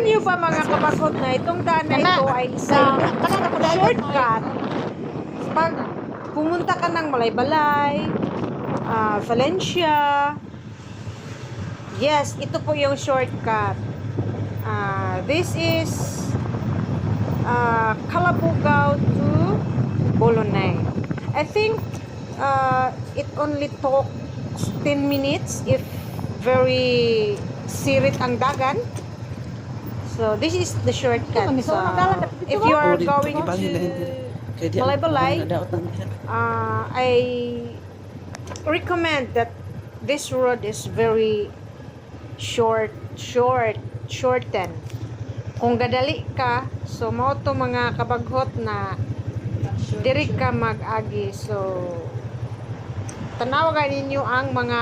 niyo ba mga kabagot na itong daan na ito ay isang shortcut pag pumunta ka ng Malaybalay, Valencia. Yes, ito po yung shortcut. This is Calabugao to Bolonay. I think it only took 10 minutes if very sirit ang dagan. So this is the shortcut. So if you are going to Malaybalay, I recommend that this road is very shorten. Kung gadali ka, so mao to mga kabaghot na diri ka mag-agi. So tanawagan ninyo ang mga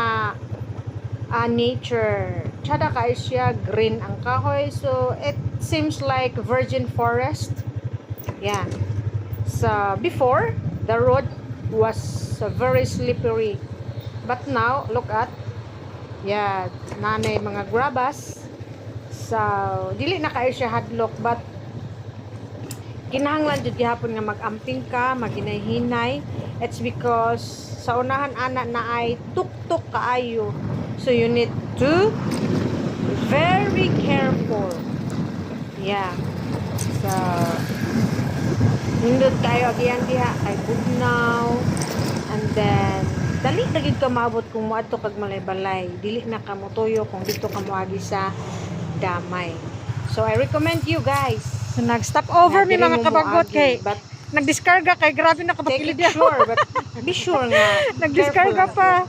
nature. Tsada kayo siya, green ang kahoy. So it seems like virgin forest. Yeah. So before, the road was very slippery. But now, look at, yeah, nanay mga grabas. So dili na kayo siya hadlok, but kinahanglan jud gihapon nga mag-amping ka, maghinay-hinay. It's because sa unahan ana na ay tuk-tuk kaayo. So you need to very careful. Yeah. So nindot kayo agian diha kay bugnaw, and then dali na gid ka maabot kung moadto kag Malaybalay. Dili na ka motuyo kung dito ka moagi sa Damay. So I recommend you guys. So, nag-stop over mi mga kabagot kay nagdiskarga kay grabe na Take kapakilid it yan. sure, but be sure nga. Nagdiskarga careful pa.